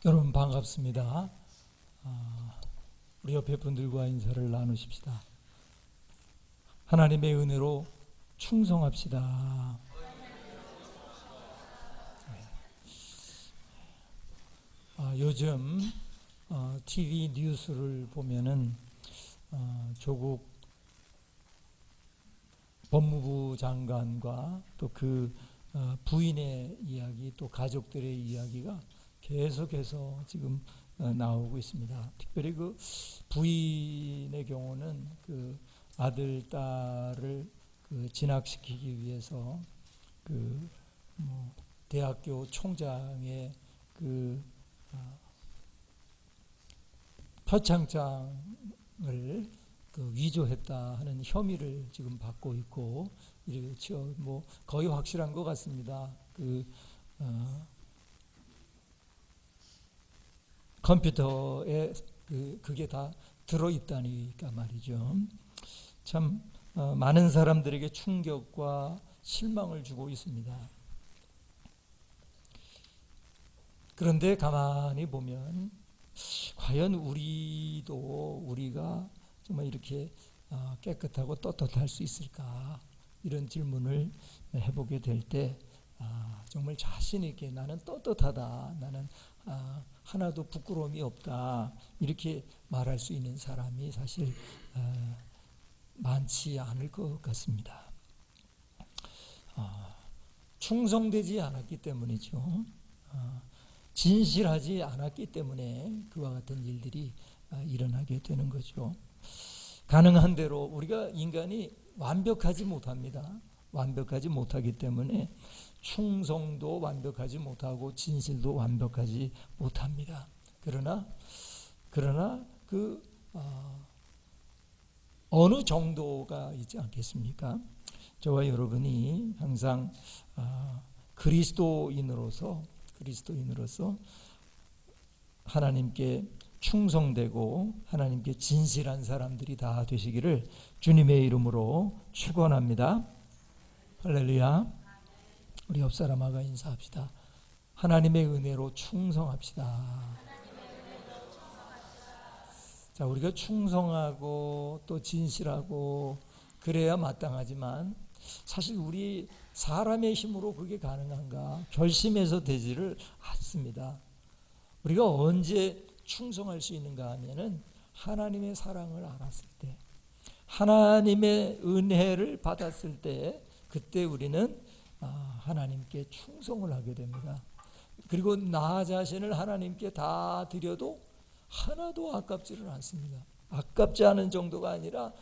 여러분 반갑습니다. 우리 옆에 분들과 인사를 나누십시다. 하나님의 은혜로 충성합시다. 요즘 TV 뉴스를 보면은 조국 법무부 장관과 또 그 부인의 이야기, 또 가족들의 이야기가 계속해서 지금 나오고 있습니다. 특별히 그 부인의 경우는 그 아들, 딸을 진학시키기 위해서 대학교 총장의 표창장을 위조했다 하는 혐의를 지금 받고 있고, 이렇죠. 거의 확실한 것 같습니다. 컴퓨터에 그게 다 들어있다니까 말이죠. 참 많은 사람들에게 충격과 실망을 주고 있습니다. 그런데 가만히 보면 과연 우리가 정말 이렇게 깨끗하고 떳떳할 수 있을까? 이런 질문을 해보게 될 때 정말 자신 있게 나는 떳떳하다, 나는 하나도 부끄러움이 없다, 이렇게 말할 수 있는 사람이 사실 많지 않을 것 같습니다. 충성되지 않았기 때문이죠. 진실하지 않았기 때문에 그와 같은 일들이 일어나게 되는 거죠. 가능한 대로 우리가 인간이 완벽하지 못합니다. 완벽하지 못하기 때문에 충성도 완벽하지 못하고 진실도 완벽하지 못합니다. 그러나 어느 정도가 있지 않겠습니까? 저와 여러분이 항상 그리스도인으로서 하나님께 충성되고 하나님께 진실한 사람들이 다 되시기를 주님의 이름으로 축원합니다. 할렐루야. 우리 옆 사람과 인사합시다. 하나님의 은혜로 충성합시다. 자, 우리가 충성하고 또 진실하고 그래야 마땅하지만 사실 우리 사람의 힘으로 그게 가능한가? 결심해서 되지를 않습니다. 우리가 언제 충성할 수 있는가 하면은 하나님의 사랑을 알았을 때, 하나님의 은혜를 받았을 때, 그때 우리는 하나님께 충성을 하게 됩니다. 그리고 나 자신을 하나님께 다 드려도 하나도 아깝지를 않습니다. 아깝지 않은 정도가 아니라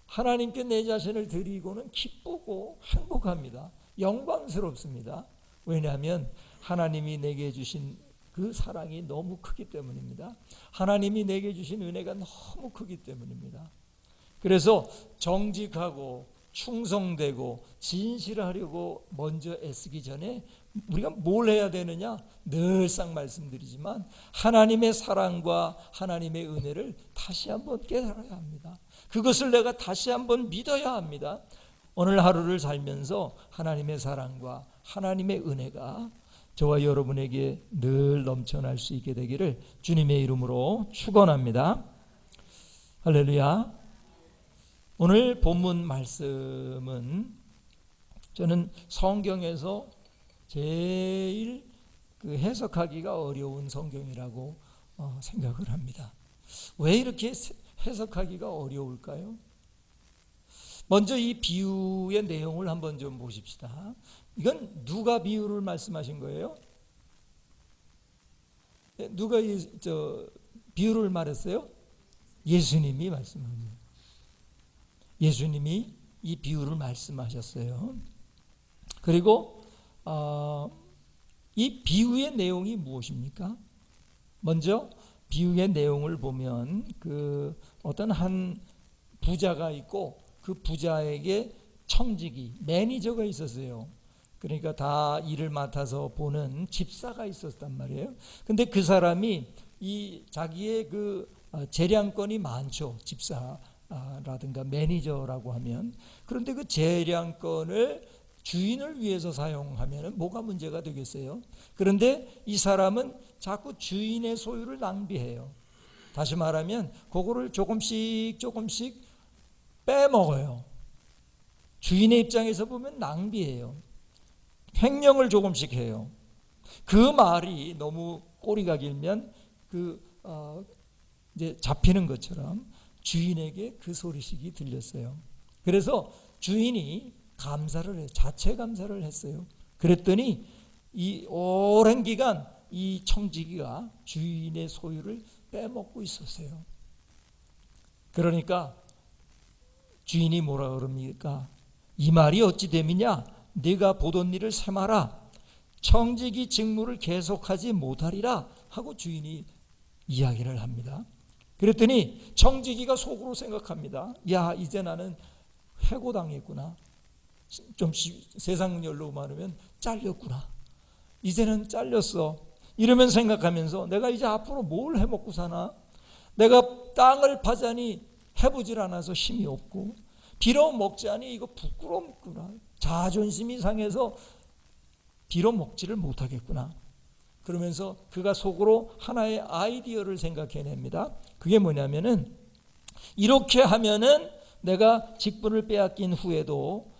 하나님께 내 자신을 드리고는 기쁘고 행복합니다. 영광스럽습니다. 왜냐하면 하나님이 내게 주신 그 사랑이 너무 크기 때문입니다. 하나님이 내게 주신 은혜가 너무 크기 때문입니다. 그래서 정직하고 충성되고 진실하려고 먼저 애쓰기 전에 우리가 뭘 해야 되느냐? 늘상 말씀드리지만 하나님의 사랑과 하나님의 은혜를 다시 한번 깨달아야 합니다. 그것을 내가 다시 한번 믿어야 합니다. 오늘 하루를 살면서 하나님의 사랑과 하나님의 은혜가 저와 여러분에게 늘 넘쳐날 수 있게 되기를 주님의 이름으로 축원합니다. 할렐루야. 오늘 본문 말씀은 저는 성경에서 제일 해석하기가 어려운 성경이라고 생각을 합니다. 왜 이렇게 해석하기가 어려울까요? 먼저 이 비유의 내용을 한번 좀 보십시다. 이건 누가 비유를 말씀하신 거예요? 누가 비유를 말했어요? 예수님이 말씀하셨어요. 예수님이 이 비유를 말씀하셨어요. 그리고 이 비유의 내용이 무엇입니까? 먼저 비유의 내용을 보면 어떤 한 부자가 있고 그 부자에게 청지기, 매니저가 있었어요. 그러니까 다 일을 맡아서 보는 집사가 있었단 말이에요. 근데 그 사람이 자기의 재량권이 많죠. 집사라든가 매니저라고 하면. 그런데 그 재량권을 주인을 위해서 사용하면 뭐가 문제가 되겠어요? 그런데 이 사람은 자꾸 주인의 소유를 낭비해요. 다시 말하면 그거를 조금씩 빼먹어요. 주인의 입장에서 보면 낭비해요. 횡령을 조금씩 해요. 그 말이 너무 꼬리가 길면 이제 잡히는 것처럼 주인에게 그 소리식이 들렸어요. 그래서 주인이 감사를 해요. 자체 감사를 했어요. 그랬더니 이 오랜 기간 이 청지기가 주인의 소유를 빼먹고 있었어요. 그러니까 주인이 뭐라 그럽니까? 이 말이 어찌 됨이냐? 네가 보던 일을 삼아라. 청지기 직무를 계속하지 못하리라 하고 주인이 이야기를 합니다. 그랬더니 청지기가 속으로 생각합니다. 야, 이제 나는 해고당했구나. 좀 세상 열로 말하면 잘렸구나. 이제는 잘렸어. 이러면 생각하면서 내가 이제 앞으로 뭘 해먹고 사나? 내가 땅을 파자니 해보질 않아서 힘이 없고 빌어먹자니 이거 부끄럽구나. 자존심이 상해서 빌어먹지를 못하겠구나. 그러면서 그가 속으로 하나의 아이디어를 생각해냅니다. 그게 뭐냐면은 이렇게 하면은 내가 직분을 빼앗긴 후에도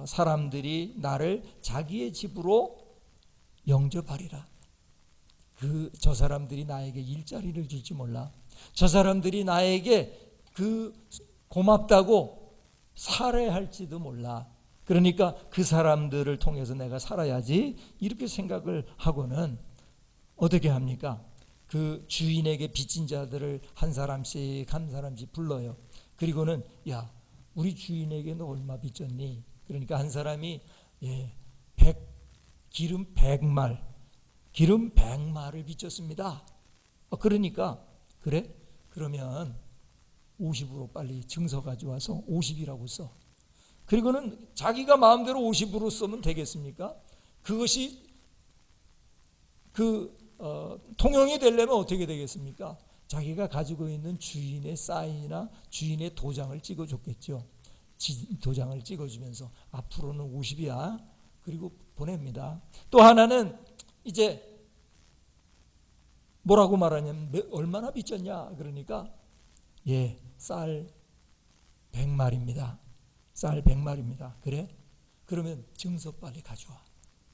사람들이 나를 자기의 집으로 영접하리라. 저 사람들이 나에게 일자리를 줄지 몰라. 저 사람들이 나에게 고맙다고 살해할지도 몰라. 그러니까 그 사람들을 통해서 내가 살아야지. 이렇게 생각을 하고는 어떻게 합니까? 그 주인에게 빚진 자들을 한 사람씩 불러요. 그리고는 야, 우리 주인에게 너 얼마 빚졌니? 그러니까 한 사람이 기름 100말을 빚졌습니다. 그러니까 그래? 그러면 50으로 빨리 증서 가져와서 50이라고 써. 그리고는 자기가 마음대로 50으로 쓰면 되겠습니까? 그것이 통용이 되려면 어떻게 되겠습니까? 자기가 가지고 있는 주인의 사인이나 주인의 도장을 찍어줬겠죠. 도장을 찍어주면서 앞으로는 50이야. 그리고 보냅니다. 또 하나는 이제 뭐라고 말하냐면 얼마나 빚졌냐? 그러니까 쌀 100마리입니다. 쌀 100마리입니다. 그래? 그러면 증서 빨리 가져와.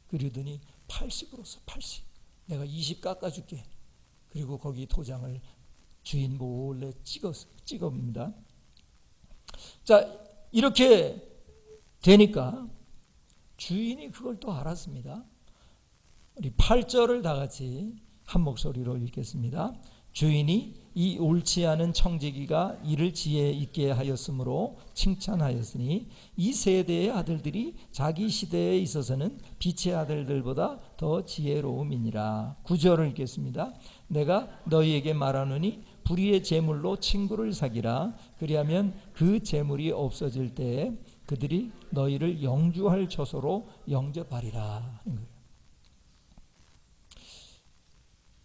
그러더니 80으로 써. 80. 내가 20 깎아줄게. 그리고 거기 도장을 주인 몰래 찍어봅니다. 자, 이렇게 되니까 주인이 그걸 또 알았습니다. 우리 8절을 다 같이 한 목소리로 읽겠습니다. 주인이 이 옳지 않은 청지기가 이를 지혜 있게 하였으므로 칭찬하였으니 이 세대의 아들들이 자기 시대에 있어서는 빛의 아들들보다 더 지혜로움이니라. 9절을 읽겠습니다. 내가 너희에게 말하노니 불의의 재물로 친구를 사기라. 그리하면 그 재물이 없어질 때에 그들이 너희를 영주할 처소로 영접하리라.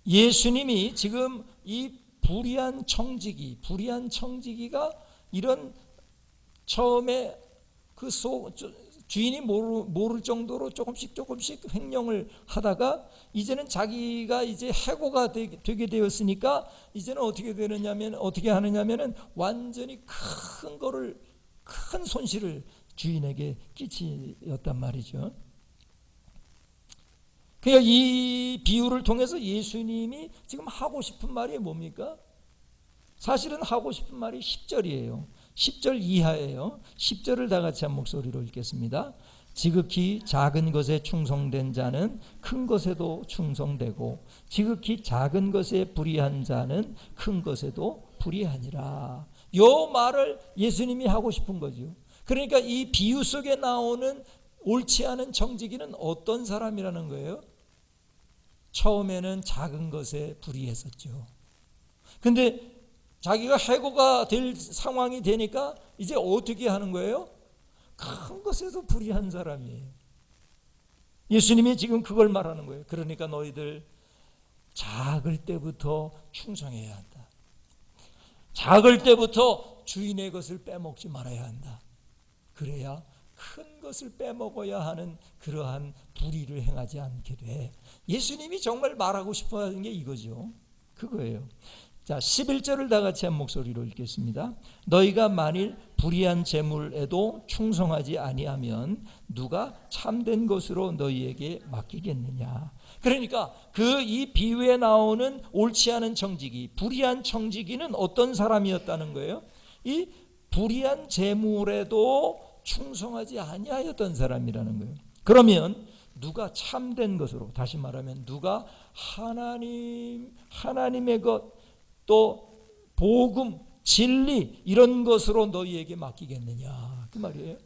예수님이 지금 이 불의한 청지기가 이런 처음에 주인이 모를 정도로 조금씩 횡령을 하다가 이제는 자기가 이제 해고가 되게 되었으니까 이제는 어떻게 하느냐면은 완전히 큰 손실을 주인에게 끼치었단 말이죠. 그러니까 이 비유를 통해서 예수님이 지금 하고 싶은 말이 뭡니까? 사실은 하고 싶은 말이 10절이에요. 10절 이하예요. 10절을 다 같이 한 목소리로 읽겠습니다. 지극히 작은 것에 충성된 자는 큰 것에도 충성되고 지극히 작은 것에 불의한 자는 큰 것에도 불의하니라. 이 말을 예수님이 하고 싶은 거죠. 그러니까 이 비유 속에 나오는 옳지 않은 청지기는 어떤 사람이라는 거예요? 처음에는 작은 것에 불의했었죠. 근데 자기가 해고가 될 상황이 되니까 이제 어떻게 하는 거예요? 큰 것에도 불의한 사람이에요. 예수님이 지금 그걸 말하는 거예요. 그러니까 너희들 작을 때부터 충성해야 한다. 작을 때부터 주인의 것을 빼먹지 말아야 한다. 그래야 큰 것을 빼먹어야 하는 그러한 불의를 행하지 않게 돼. 예수님이 정말 말하고 싶어 하는 게 이거죠. 그거예요. 자, 11절을 다 같이 한 목소리로 읽겠습니다. 너희가 만일 불의한 재물에도 충성하지 아니하면 누가 참된 것으로 너희에게 맡기겠느냐. 그러니까 이 비유에 나오는 옳지 않은 청지기, 불의한 청지기는 어떤 사람이었다는 거예요? 이 불의한 재물에도 충성하지 아니하였던 사람이라는 거예요. 그러면 누가 참된 것으로, 다시 말하면 누가 하나님의 것, 또 복음, 진리 이런 것으로 너희에게 맡기겠느냐 그 말이에요.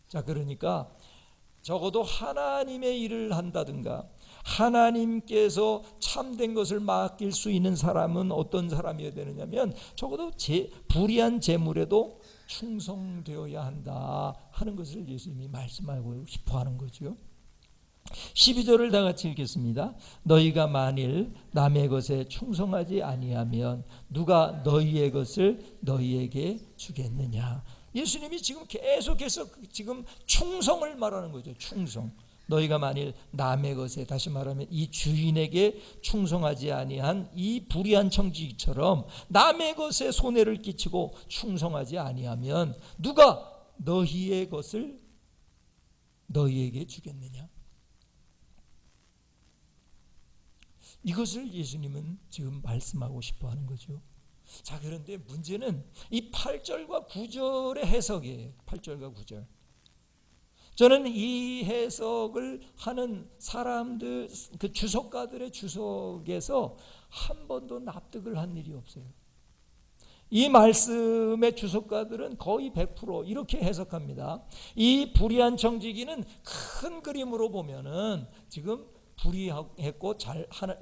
자, 그러니까 적어도 하나님의 일을 한다든가 하나님께서 참된 것을 맡길 수 있는 사람은 어떤 사람이어야 되느냐면 적어도 불의한 재물에도 충성되어야 한다 하는 것을 예수님이 말씀하고 싶어 하는 거죠. 12절을 다 같이 읽겠습니다. 너희가 만일 남의 것에 충성하지 아니하면 누가 너희의 것을 너희에게 주겠느냐. 예수님이 지금 계속해서 지금 충성을 말하는 거죠. 충성. 너희가 만일 남의 것에, 다시 말하면 이 주인에게 충성하지 아니한 이 불의한 청지기처럼 남의 것에 손해를 끼치고 충성하지 아니하면 누가 너희의 것을 너희에게 주겠느냐. 이것을 예수님은 지금 말씀하고 싶어 하는 거죠. 자, 그런데 문제는 이 8절과 9절의 해석이에요. 8절과 9절. 저는 이 해석을 하는 사람들, 그 주석가들의 주석에서 한 번도 납득을 한 일이 없어요. 이 말씀의 주석가들은 거의 100% 이렇게 해석합니다. 이 불의한 청지기는 큰 그림으로 보면은 지금 불의했고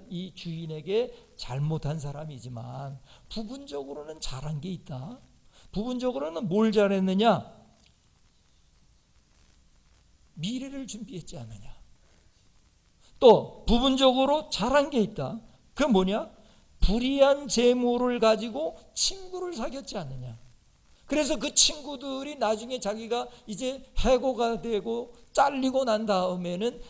이 주인에게 잘못한 사람이지만 부분적으로는 잘한 게 있다. 부분적으로는 뭘 잘했느냐? 미래를 준비했지 않느냐. 또 부분적으로 잘한 게 있다. 그 뭐냐? 불의한 재물을 가지고 친구를 사귀었지 않느냐. 그래서 그 친구들이 나중에 자기가 이제 해고가 되고 잘리고 난 다음에는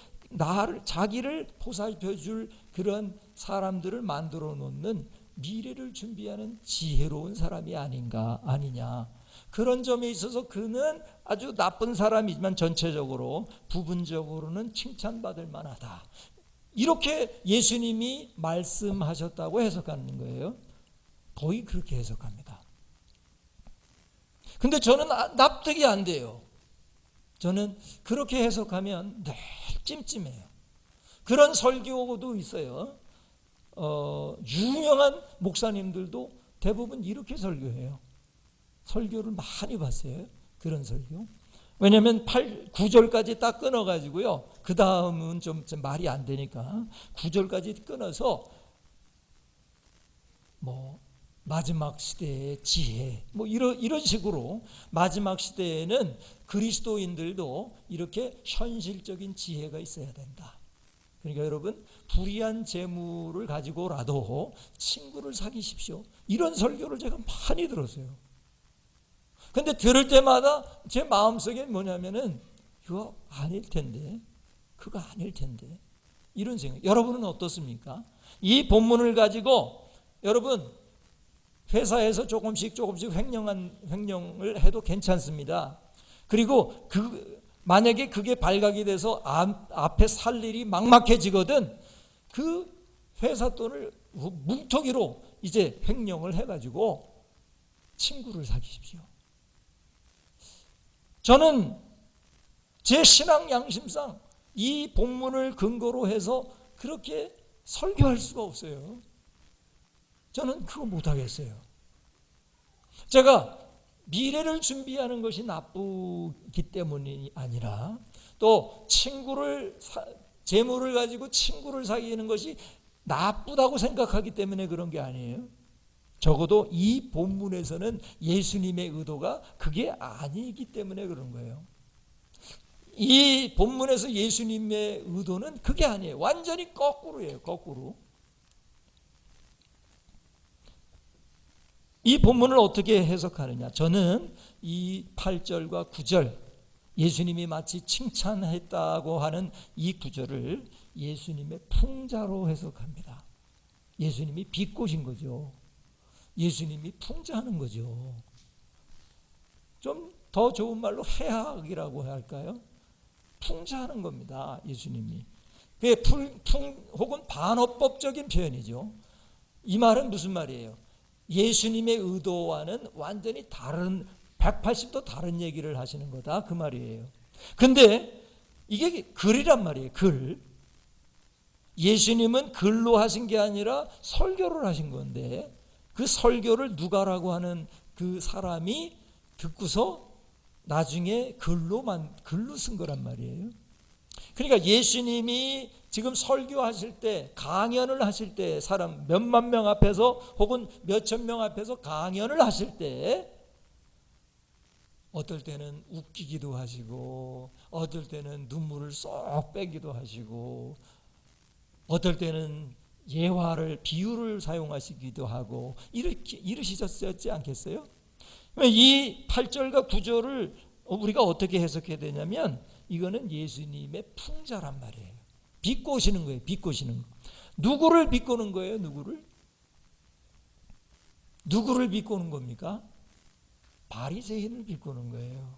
자기를 보살펴 줄 그런 사람들을 만들어 놓는 미래를 준비하는 지혜로운 사람이 아니냐. 그런 점에 있어서 그는 아주 나쁜 사람이지만 전체적으로 부분적으로는 칭찬받을 만하다. 이렇게 예수님이 말씀하셨다고 해석하는 거예요. 거의 그렇게 해석합니다. 근데 저는 납득이 안 돼요. 저는 그렇게 해석하면 늘 찜찜해요. 그런 설교도 있어요. 유명한 목사님들도 대부분 이렇게 설교해요. 설교를 많이 봤어요. 그런 설교. 왜냐하면 9절까지 딱 끊어가지고요. 그 다음은 좀 말이 안 되니까 9절까지 끊어서 마지막 시대의 지혜 이런 식으로 마지막 시대에는 그리스도인들도 이렇게 현실적인 지혜가 있어야 된다. 그러니까 여러분 불의한 재물을 가지고라도 친구를 사귀십시오. 이런 설교를 제가 많이 들었어요. 근데 들을 때마다 제 마음속에 뭐냐면은 이거 아닐 텐데, 그거 아닐 텐데 이런 생각. 여러분은 어떻습니까? 이 본문을 가지고 여러분 회사에서 조금씩 횡령을 해도 괜찮습니다. 그리고 만약에 그게 발각이 돼서 앞에 살 일이 막막해지거든 그 회사 돈을 뭉텅이로 이제 횡령을 해가지고 친구를 사귀십시오. 저는 제 신앙 양심상 이 본문을 근거로 해서 그렇게 설교할 수가 없어요. 저는 그거 못하겠어요. 제가 미래를 준비하는 것이 나쁘기 때문이 아니라 또 재물을 가지고 친구를 사귀는 것이 나쁘다고 생각하기 때문에 그런 게 아니에요. 적어도 이 본문에서는 예수님의 의도가 그게 아니기 때문에 그런 거예요. 이 본문에서 예수님의 의도는 그게 아니에요. 완전히 거꾸로예요. 거꾸로. 이 본문을 어떻게 해석하느냐? 저는 이 8절과 9절 예수님이 마치 칭찬했다고 하는 이 구절을 예수님의 풍자로 해석합니다. 예수님이 비꼬신 거죠. 예수님이 풍자하는 거죠. 좀 더 좋은 말로 해학이라고 할까요? 풍자하는 겁니다. 예수님이. 그게 혹은 반어법적인 표현이죠. 이 말은 무슨 말이에요? 예수님의 의도와는 완전히 다른 180도 다른 얘기를 하시는 거다 그 말이에요. 근데 이게 글이란 말이에요. 글. 예수님은 글로 하신 게 아니라 설교를 하신 건데 그 설교를 누가라고 하는 그 사람이 듣고서 나중에 글로 쓴 거란 말이에요. 그러니까 예수님이 지금 설교하실 때, 강연을 하실 때, 사람 몇만 명 앞에서 혹은 몇천 명 앞에서 강연을 하실 때 어떨 때는 웃기기도 하시고 어떨 때는 눈물을 쏙 빼기도 하시고 어떨 때는 예화를 비유를 사용하시기도 하고 이러시셨지 않겠어요? 이 8절과 9절을 우리가 어떻게 해석해야 되냐면 이거는 예수님의 풍자란 말이에요. 비꼬시는 거예요. 비꼬시는 거. 누구를 비꼬는 거예요? 누구를 비꼬는 겁니까? 바리새인을 비꼬는 거예요.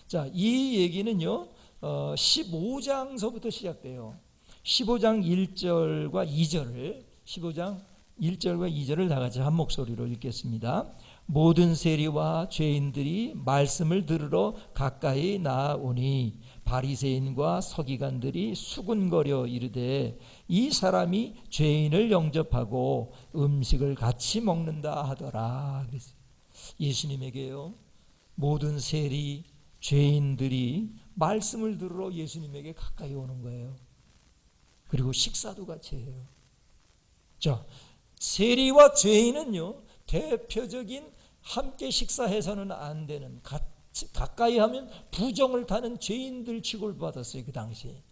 자, 이 얘기는요 15장서부터 시작돼요. 15장 1절과 2절을 15장 1절과 2절을 다 같이 한 목소리로 읽겠습니다. 모든 세리와 죄인들이 말씀을 들으러 가까이 나아오니 바리새인과 서기관들이 수군거려 이르되 이 사람이 죄인을 영접하고 음식을 같이 먹는다 하더라. 그랬어요. 예수님에게요 모든 세리 죄인들이 말씀을 들으러 예수님에게 가까이 오는 거예요. 그리고 식사도 같이 해요. 자, 세리와 죄인은요 대표적인 함께 식사해서는 안 되는, 가까이 하면 부정을 타는 죄인들 취급을 받았어요 그 당시에.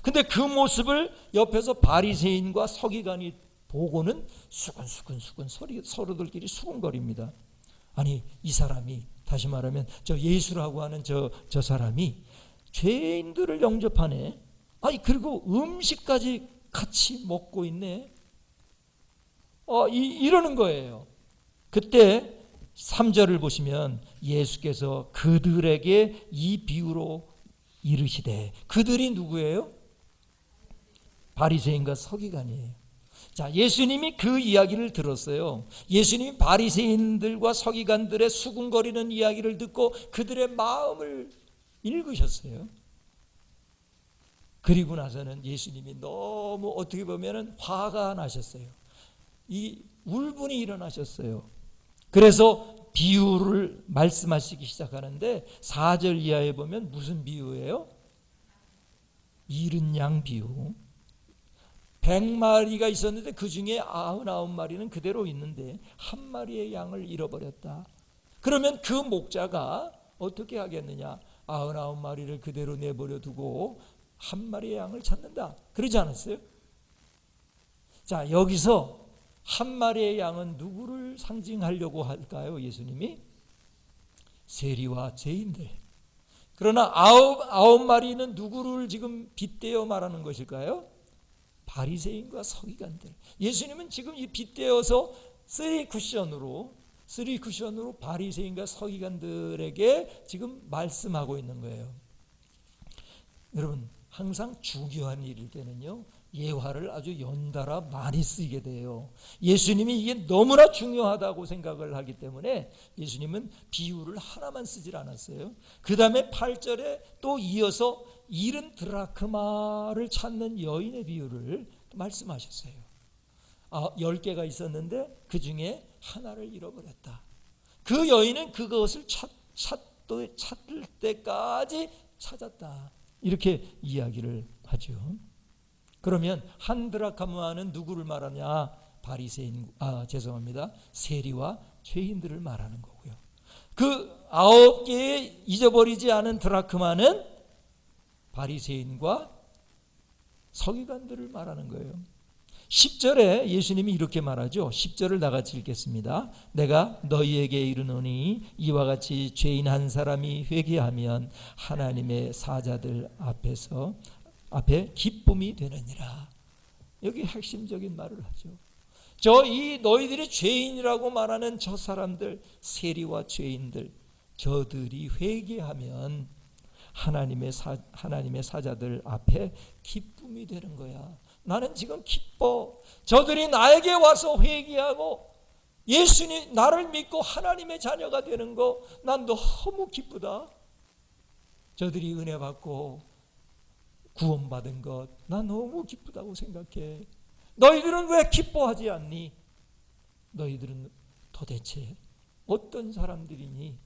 근데 그 모습을 옆에서 바리새인과 서기관이 보고는 수근수근 서로들끼리 수근거립니다. 아니 이 사람이, 다시 말하면 저 예수라고 하는 저 사람이 죄인들을 영접하네. 아니 그리고 음식까지 같이 먹고 있네. 이러는 거예요. 그때 3절을 보시면 예수께서 그들에게 이 비유로 이르시되, 그들이 누구예요? 바리새인과 서기관이에요. 자, 예수님이 그 이야기를 들었어요. 예수님이 바리새인들과 서기관들의 수군거리는 이야기를 듣고 그들의 마음을 읽으셨어요. 그리고 나서는 예수님이 너무 어떻게 보면 화가 나셨어요. 이 울분이 일어나셨어요. 그래서 비유를 말씀하시기 시작하는데 4절 이하에 보면 무슨 비유예요? 잃은 양 비유. 100마리가 있었는데 그 중에 99마리는 그대로 있는데 한 마리의 양을 잃어버렸다. 그러면 그 목자가 어떻게 하겠느냐? 99마리를 그대로 내버려 두고 한 마리의 양을 찾는다. 그러지 않았어요? 자, 여기서 한 마리의 양은 누구를 상징하려고 할까요? 예수님이? 세리와 죄인들. 그러나 아홉 마리는 누구를 지금 빗대어 말하는 것일까요? 바리새인과 서기관들. 예수님은 지금 이 빗대어서 3쿠션으로 바리새인과 서기관들에게 지금 말씀하고 있는 거예요. 여러분, 항상 중요한 일일 때는요 예화를 아주 연달아 많이 쓰게 돼요. 예수님이 이게 너무나 중요하다고 생각을 하기 때문에 예수님은 비유를 하나만 쓰질 않았어요. 그 다음에 8절에 또 이어서 잃은 드라크마를 찾는 여인의 비유를 말씀하셨어요. 10개가 있었는데 그 중에 하나를 잃어버렸다. 그 여인은 그것을 찾을 때까지 찾았다. 이렇게 이야기를 하죠. 그러면 한 드라크마는 누구를 말하냐? 세리와 죄인들을 말하는 거고요. 그 9개의 잊어버리지 않은 드라크마는 바리새인과 서기관들을 말하는 거예요. 10절에 예수님이 이렇게 말하죠. 10절을 다 같이 읽겠습니다. 내가 너희에게 이르노니 이와 같이 죄인 한 사람이 회개하면 하나님의 사자들 앞에 기쁨이 되느니라. 여기 핵심적인 말을 하죠. 이 너희들이 죄인이라고 말하는 저 사람들, 세리와 죄인들, 저들이 회개하면 하나님의 사자들 앞에 기쁨이 되는 거야. 나는 지금 기뻐. 저들이 나에게 와서 회개하고 예수님 나를 믿고 하나님의 자녀가 되는 거 난 너무 기쁘다. 저들이 은혜 받고 구원받은 것 난 너무 기쁘다고 생각해. 너희들은 왜 기뻐하지 않니? 너희들은 도대체 어떤 사람들이니?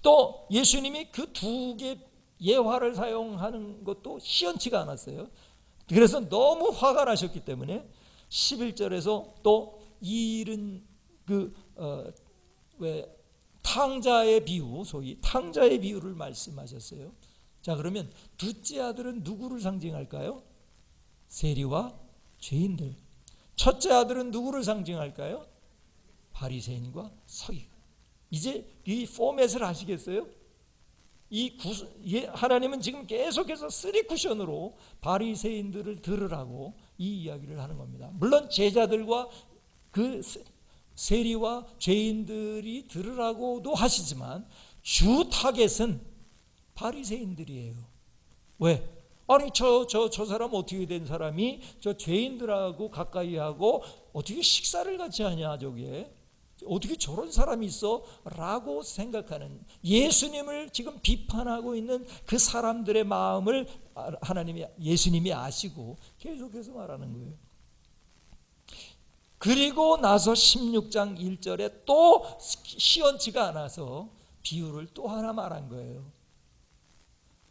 또 예수님이 그 두 개 예화를 사용하는 것도 시원치가 않았어요. 그래서 너무 화가 나셨기 때문에 11절에서 또 이 일은 탕자의 비유, 소위 탕자의 비유를 말씀하셨어요. 자, 그러면 둘째 아들은 누구를 상징할까요? 세리와 죄인들. 첫째 아들은 누구를 상징할까요? 바리새인과 서기관. 이제 이 포맷을 아시겠어요? 하나님은 지금 계속해서 3쿠션으로 바리새인들을 들으라고 이 이야기를 하는 겁니다. 물론 제자들과 그 세리와 죄인들이 들으라고도 하시지만 주 타겟은 바리새인들이에요. 왜? 아니 저 사람 어떻게 된 사람이 저 죄인들하고 가까이 하고 어떻게 식사를 같이 하냐, 저게 어떻게 저런 사람이 있어? 라고 생각하는, 예수님을 지금 비판하고 있는 그 사람들의 마음을 예수님이 아시고 계속해서 말하는 거예요. 그리고 나서 16장 1절에 또 시원치가 않아서 비유를 또 하나 말한 거예요.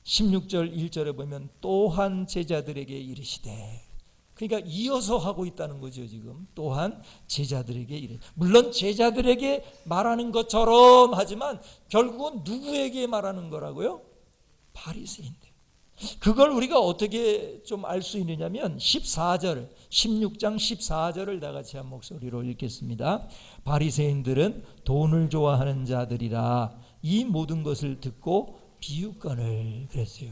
16절 1절에 보면 또한 제자들에게 이르시되, 그러니까 이어서 하고 있다는 거죠. 지금 또한 제자들에게 이르. 물론 제자들에게 말하는 것처럼 하지만 결국은 누구에게 말하는 거라고요? 바리새인들. 그걸 우리가 어떻게 좀 알 수 있느냐면 14절, 16장 14절을 다 같이 한 목소리로 읽겠습니다. 바리새인들은 돈을 좋아하는 자들이라 이 모든 것을 듣고 비유권을 그랬어요.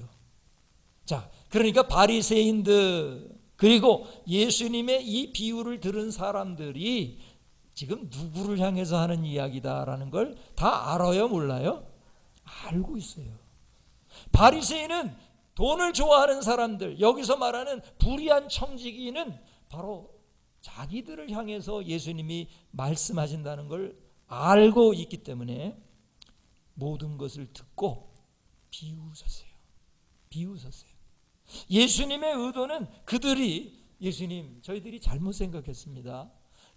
자, 그러니까 바리새인들 그리고 예수님의 이 비유를 들은 사람들이 지금 누구를 향해서 하는 이야기다라는 걸 다 알아요, 몰라요? 알고 있어요. 바리새인은 돈을 좋아하는 사람들, 여기서 말하는 불의한 청지기는 바로 자기들을 향해서 예수님이 말씀하신다는 걸 알고 있기 때문에 모든 것을 듣고 비웃었어요. 예수님의 의도는 예수님, 저희들이 잘못 생각했습니다.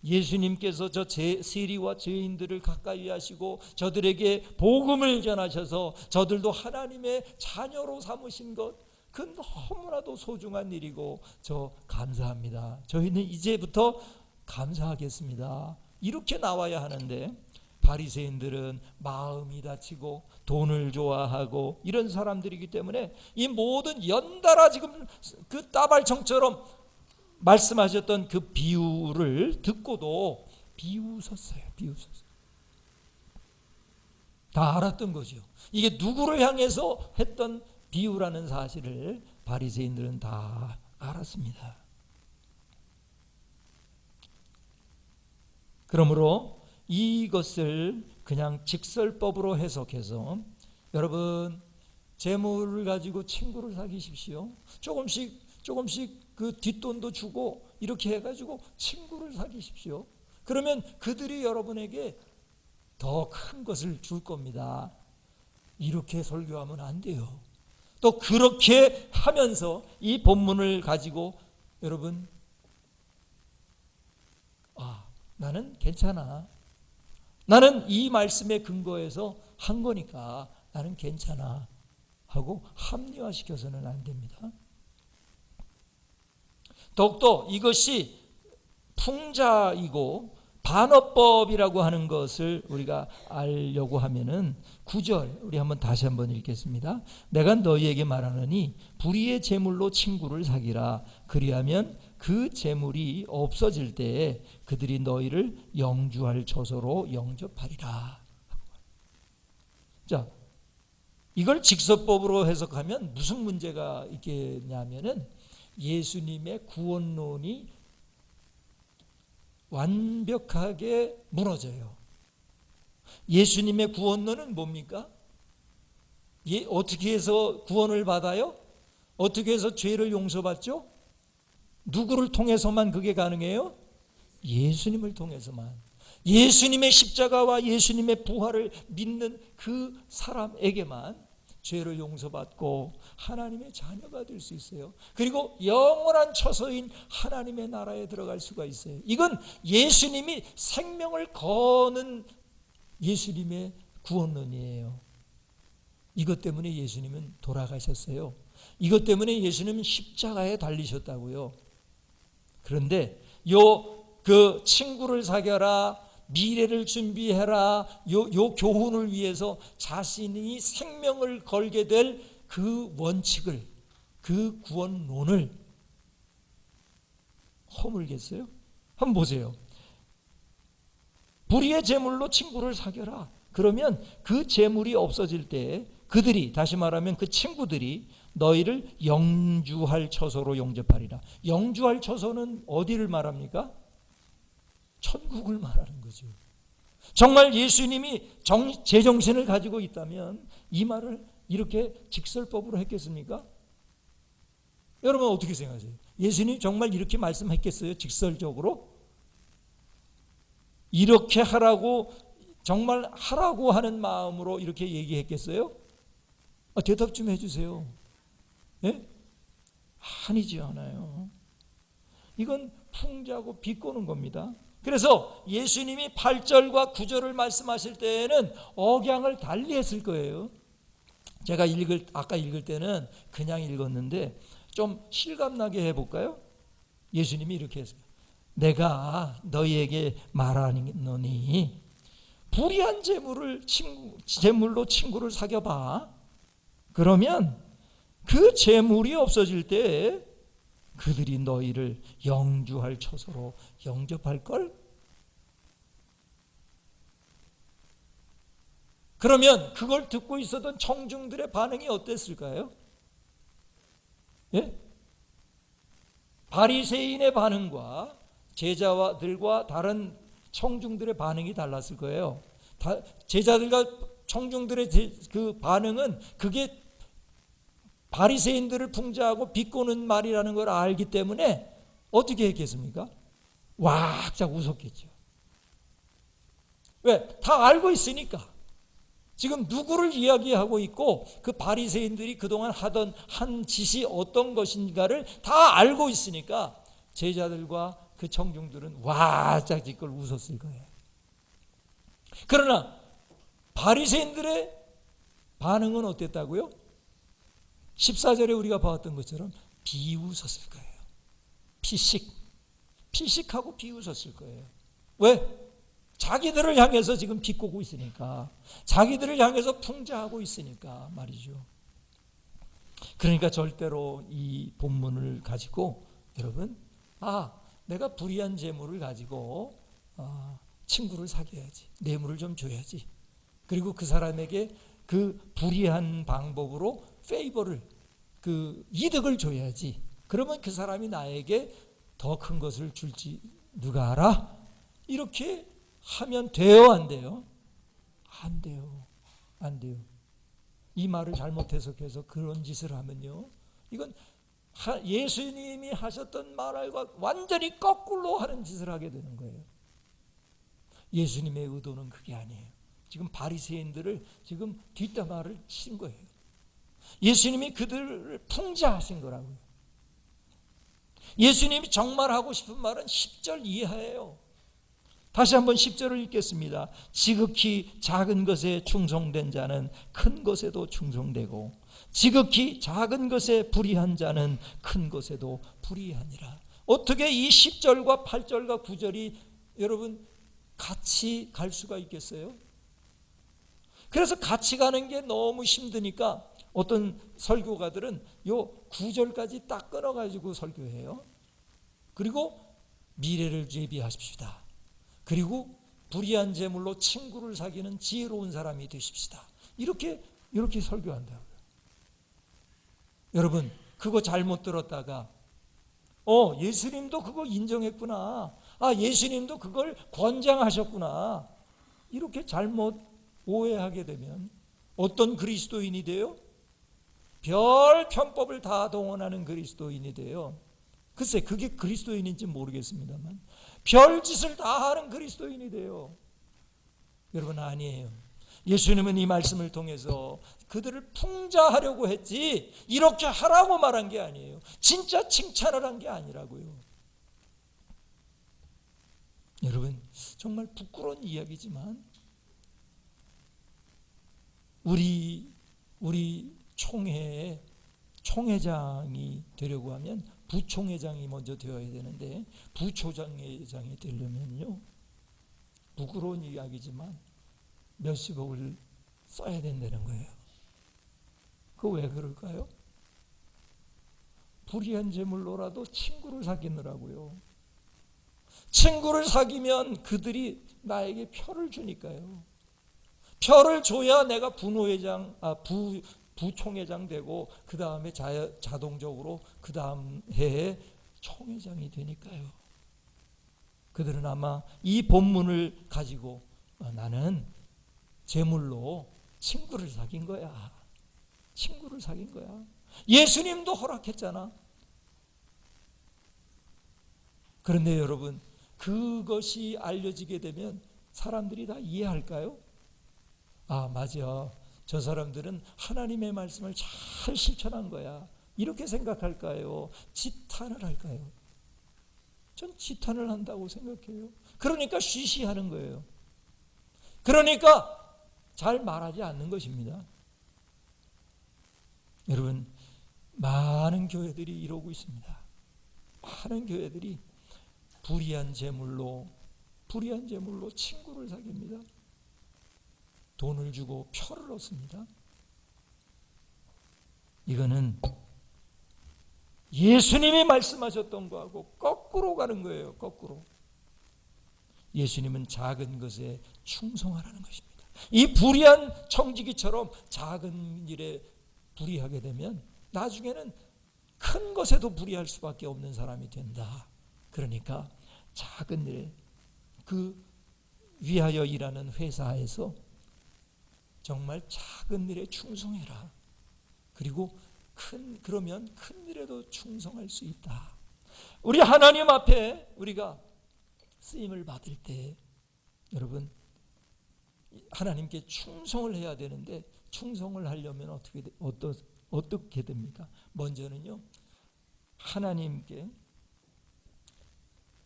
예수님께서 저 세리와 죄인들을 가까이 하시고 저들에게 복음을 전하셔서 저들도 하나님의 자녀로 삼으신 것, 그 너무나도 소중한 일이고 저 감사합니다. 저희는 이제부터 감사하겠습니다. 이렇게 나와야 하는데 바리새인들은 마음이 다치고 돈을 좋아하고 이런 사람들이기 때문에 이 모든 연달아 지금 그 따발청처럼 말씀하셨던 그 비유를 듣고도 비웃었어요. 다 알았던 거죠. 이게 누구를 향해서 했던 비유라는 사실을 바리새인들은 다 알았습니다. 그러므로 이것을 그냥 직설법으로 해석해서, 여러분 재물을 가지고 친구를 사귀십시오. 조금씩 그 뒷돈도 주고 이렇게 해가지고 친구를 사귀십시오. 그러면 그들이 여러분에게 더 큰 것을 줄 겁니다. 이렇게 설교하면 안 돼요. 또 그렇게 하면서 이 본문을 가지고 여러분, 나는 괜찮아, 나는 이 말씀에 근거해서 한 거니까 나는 괜찮아 하고 합리화시켜서는 안 됩니다. 더욱더 이것이 풍자이고 반어법이라고 하는 것을 우리가 알려고 하면은 9절 우리 다시 한번 읽겠습니다. 내가 너희에게 말하노니 불의의 제물로 친구를 사귀라. 그리하면 그 재물이 없어질 때에 그들이 너희를 영주할 처소로 영접하리라. 자, 이걸 직설법으로 해석하면 무슨 문제가 있겠냐면은 예수님의 구원론이 완벽하게 무너져요. 예수님의 구원론은 뭡니까? 어떻게 해서 구원을 받아요? 어떻게 해서 죄를 용서받죠? 누구를 통해서만 그게 가능해요? 예수님을 통해서만. 예수님의 십자가와 예수님의 부활을 믿는 그 사람에게만 죄를 용서받고 하나님의 자녀가 될 수 있어요. 그리고 영원한 처소인 하나님의 나라에 들어갈 수가 있어요. 이건 예수님이 생명을 거는 예수님의 구원론이에요. 이것 때문에 예수님은 돌아가셨어요. 이것 때문에 예수님은 십자가에 달리셨다고요. 그런데 그 친구를 사귀어라, 미래를 준비해라, 요 교훈을 위해서 자신이 생명을 걸게 될 그 원칙을, 그 구원론을 허물겠어요? 한번 보세요. 불의의 재물로 친구를 사귀어라. 그러면 그 재물이 없어질 때 그들이, 다시 말하면 그 친구들이 너희를 영주할 처소로 영접하리라. 영주할 처소는 어디를 말합니까? 천국을 말하는 거죠. 정말 예수님이 제정신을 가지고 있다면 이 말을 이렇게 직설법으로 했겠습니까? 여러분 어떻게 생각하세요? 예수님이 정말 이렇게 말씀했겠어요? 직설적으로? 이렇게 하라고, 정말 하라고 하는 마음으로 이렇게 얘기했겠어요? 대답 좀 해주세요. 예? 아니지 않아요. 이건 풍자고 비꼬는 겁니다. 그래서 예수님이 8절과 9절을 말씀하실 때에는 억양을 달리 했을 거예요. 제가 아까 읽을 때는 그냥 읽었는데 좀 실감나게 해볼까요? 예수님이 이렇게 했어요. 내가 너희에게 말하노니 불의한 재물로 친구를 사귀어봐. 그러면 그 재물이 없어질 때 그들이 너희를 영주할 처소로 영접할걸? 그러면 그걸 듣고 있었던 청중들의 반응이 어땠을까요? 예? 바리새인의 반응과 제자들과 다른 청중들의 반응이 달랐을 거예요. 제자들과 청중들의 그 반응은 그게 바리새인들을 풍자하고 비꼬는 말이라는 걸 알기 때문에 어떻게 했겠습니까? 왁짝 웃었겠죠. 왜? 다 알고 있으니까. 지금 누구를 이야기하고 있고 그 바리새인들이 그동안 한 짓이 어떤 것인가를 다 알고 있으니까 제자들과 그 청중들은 와짝 짓걸 웃었을 거예요. 그러나 바리새인들의 반응은 어땠다고요? 14절에 우리가 봤던 것처럼 비웃었을 거예요. 피식하고 비웃었을 거예요. 왜? 자기들을 향해서 지금 비꼬고 있으니까, 자기들을 향해서 풍자하고 있으니까 말이죠. 그러니까 절대로 이 본문을 가지고 여러분, 내가 불의한 재물을 가지고 친구를 사귀어야지, 뇌물을 좀 줘야지, 그리고 그 사람에게 그 불의한 방법으로 페이버를, 그 이득을 줘야지. 그러면 그 사람이 나에게 더 큰 것을 줄지 누가 알아? 이렇게 하면 돼요, 안 돼요? 안 돼요. 안 돼요. 이 말을 잘못 해석해서 그런 짓을 하면요, 이건 예수님이 하셨던 말과 완전히 거꾸로 하는 짓을 하게 되는 거예요. 예수님의 의도는 그게 아니에요. 지금 바리새인들을 지금 뒷담화를 친 거예요. 예수님이 그들을 풍자하신 거라고요. 예수님이 정말 하고 싶은 말은 10절 이하예요. 다시 한번 10절을 읽겠습니다. 지극히 작은 것에 충성된 자는 큰 것에도 충성되고 지극히 작은 것에 불의한 자는 큰 것에도 불의하니라. 어떻게 이 10절과 8절과 9절이 여러분 같이 갈 수가 있겠어요? 그래서 같이 가는 게 너무 힘드니까 어떤 설교가들은 요 9절까지 딱 끊어가지고 설교해요. 그리고 미래를 예비하십시다. 그리고 불의한 재물로 친구를 사귀는 지혜로운 사람이 되십시다. 이렇게 설교한다고요. 여러분, 그거 잘못 들었다가 예수님도 그거 인정했구나. 예수님도 그걸 권장하셨구나. 이렇게 잘못 오해하게 되면 어떤 그리스도인이 돼요? 별 편법을 다 동원하는 그리스도인이 돼요. 글쎄 그게 그리스도인인지 모르겠습니다만 별짓을 다 하는 그리스도인이 돼요. 여러분, 아니에요. 예수님은 이 말씀을 통해서 그들을 풍자하려고 했지 이렇게 하라고 말한 게 아니에요. 진짜 칭찬을 한 게 아니라고요. 여러분, 정말 부끄러운 이야기지만 우리 총회에 총회장이 되려고 하면 부총회장이 먼저 되어야 되는데 부총회장이 되려면요, 부끄러운 이야기지만 몇십억을 써야 된다는 거예요. 그거 왜 그럴까요? 불의한 재물로라도 친구를 사귀느라고요. 친구를 사귀면 그들이 나에게 표를 주니까요. 표를 줘야 내가 부총회장 되고 그 다음에 자동적으로 그 다음 해에 총회장이 되니까요. 그들은 아마 이 본문을 가지고 나는 재물로 친구를 사귄 거야. 친구를 사귄 거야. 예수님도 허락했잖아. 그런데 여러분, 그것이 알려지게 되면 사람들이 다 이해할까요? 맞아. 저 사람들은 하나님의 말씀을 잘 실천한 거야. 이렇게 생각할까요? 지탄을 할까요? 전 지탄을 한다고 생각해요. 그러니까 쉬쉬하는 거예요. 그러니까 잘 말하지 않는 것입니다. 여러분, 많은 교회들이 이러고 있습니다. 많은 교회들이 불의한 재물로 친구를 사깁니다. 돈을 주고 표를 얻습니다. 이거는 예수님이 말씀하셨던 거하고 거꾸로 가는 거예요. 거꾸로. 예수님은 작은 것에 충성하라는 것입니다. 이 불의한 청지기처럼 작은 일에 불의하게 되면 나중에는 큰 것에도 불의할 수밖에 없는 사람이 된다. 그러니까 작은 일에, 그 위하여 일하는 회사에서 정말 작은 일에 충성해라. 그리고 그러면 큰 일에도 충성할 수 있다. 우리 하나님 앞에 우리가 쓰임을 받을 때 여러분, 하나님께 충성을 해야 되는데 충성을 하려면 어떻게 됩니까? 먼저는요,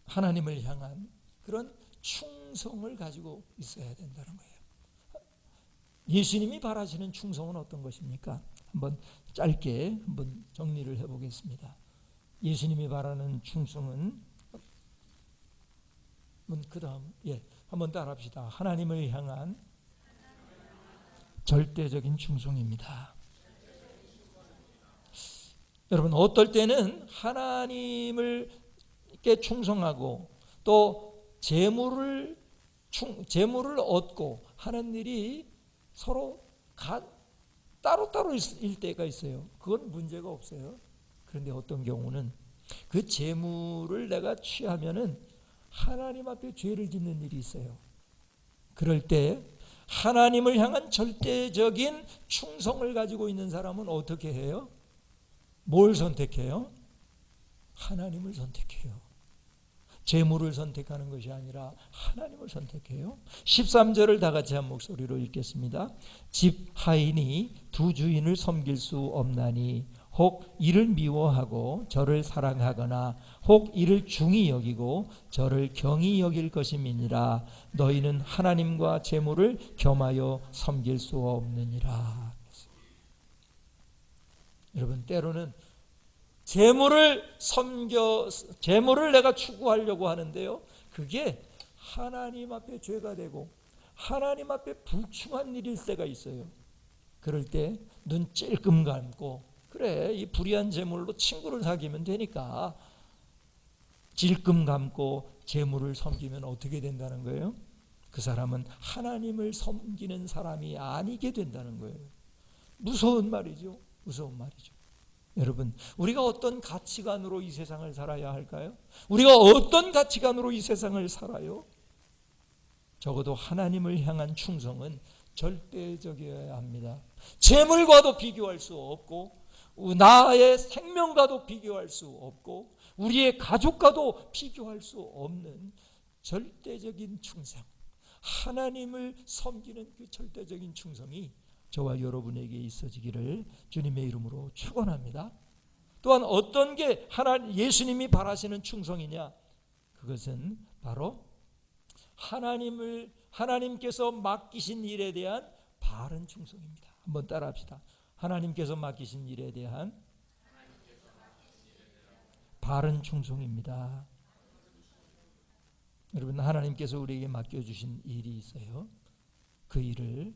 하나님을 향한 그런 충성을 가지고 있어야 된다는 거예요. 예수님이 바라시는 충성은 어떤 것입니까? 한번 짧게 한번 정리를 해보겠습니다. 예수님이 바라는 충성은 한번 따라합시다. 하나님을 향한 절대적인 충성입니다. 여러분, 어떨 때는 하나님께 충성하고 또 재물을 얻고 하는 일이 서로 따로따로 일 때가 있어요. 그건 문제가 없어요. 그런데 어떤 경우는 그 재물을 내가 취하면은 하나님 앞에 죄를 짓는 일이 있어요. 그럴 때 하나님을 향한 절대적인 충성을 가지고 있는 사람은 어떻게 해요? 뭘 선택해요? 하나님을 선택해요. 재물을 선택하는 것이 아니라 하나님을 선택해요. 13절을 다 같이 한 목소리로 읽겠습니다. 집 하인이 두 주인을 섬길 수 없나니 혹 이를 미워하고 저를 사랑하거나 혹 이를 중히 여기고 저를 경히 여길 것임이니라. 너희는 하나님과 재물을 겸하여 섬길 수 없느니라. 여러분, 때로는 재물을 내가 추구하려고 하는데요, 그게 하나님 앞에 죄가 되고 하나님 앞에 불충한 일일 때가 있어요. 그럴 때 눈 찔끔 감고, 그래, 이 불의한 재물로 친구를 사귀면 되니까 질끔 감고 재물을 섬기면 어떻게 된다는 거예요? 그 사람은 하나님을 섬기는 사람이 아니게 된다는 거예요. 무서운 말이죠. 무서운 말이죠. 여러분, 우리가 어떤 가치관으로 이 세상을 살아야 할까요? 우리가 어떤 가치관으로 이 세상을 살아요? 적어도 하나님을 향한 충성은 절대적이어야 합니다. 재물과도 비교할 수 없고, 나의 생명과도 비교할 수 없고, 우리의 가족과도 비교할 수 없는 절대적인 충성, 하나님을 섬기는 그 절대적인 충성이 저와 여러분에게 있어지기를 주님의 이름으로 축원합니다. 또한 어떤 게 예수님이 바라시는 충성이냐? 그것은 바로 하나님께서 맡기신 일에 대한 바른 충성입니다. 한번 따라합시다. 하나님께서 맡기신 일에 대한 바른 충성입니다. 여러분, 하나님께서 우리에게 맡겨주신 일이 있어요. 그 일을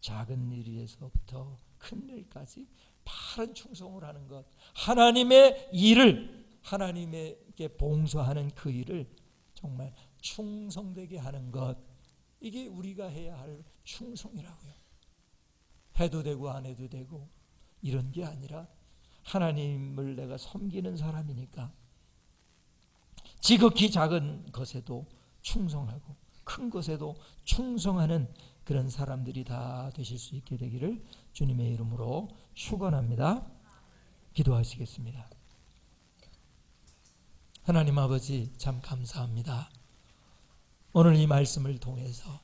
작은 일에서부터 큰 일까지 바른 충성을 하는 것, 하나님의 일을 하나님께 봉사하는 그 일을 정말 충성되게 하는 것, 이게 우리가 해야 할 충성이라고요. 해도 되고 안 해도 되고 이런 게 아니라 하나님을 내가 섬기는 사람이니까 지극히 작은 것에도 충성하고 큰 것에도 충성하는 그런 사람들이 다 되실 수 있게 되기를 주님의 이름으로 축원합니다. 기도하시겠습니다. 하나님 아버지, 참 감사합니다. 오늘 이 말씀을 통해서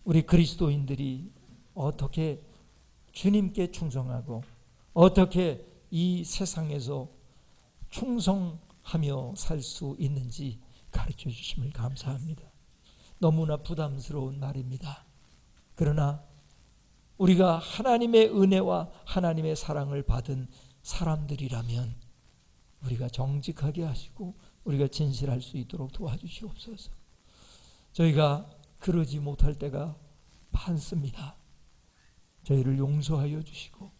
우리 그리스도인들이 어떻게 주님께 충성하고 어떻게 이 세상에서 충성하며 살 수 있는지 가르쳐 주심을 감사합니다. 너무나 부담스러운 말입니다. 그러나 우리가 하나님의 은혜와 하나님의 사랑을 받은 사람들이라면 우리가 정직하게 하시고 우리가 진실할 수 있도록 도와주시옵소서. 저희가 그러지 못할 때가 많습니다. 저희를 용서하여 주시고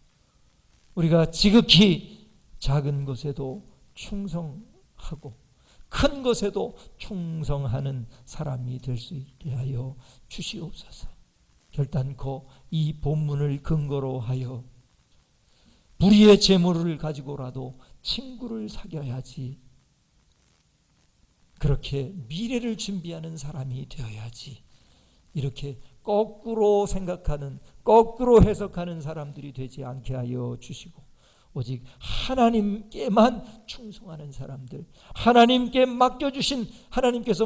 우리가 지극히 작은 것에도 충성하고 큰 것에도 충성하는 사람이 될 수 있게 하여 주시옵소서. 결단코 이 본문을 근거로 하여 불의의 재물을 가지고라도 친구를 사귀어야지, 그렇게 미래를 준비하는 사람이 되어야지, 이렇게 거꾸로 생각하는, 거꾸로 해석하는 사람들이 되지 않게 하여 주시고 오직 하나님께만 충성하는 사람들, 하나님께서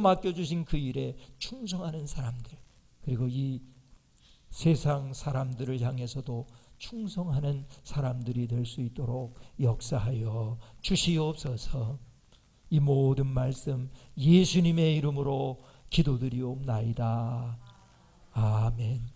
맡겨주신 그 일에 충성하는 사람들, 그리고 이 세상 사람들을 향해서도 충성하는 사람들이 될 수 있도록 역사하여 주시옵소서. 이 모든 말씀 예수님의 이름으로 기도드리옵나이다. 아멘.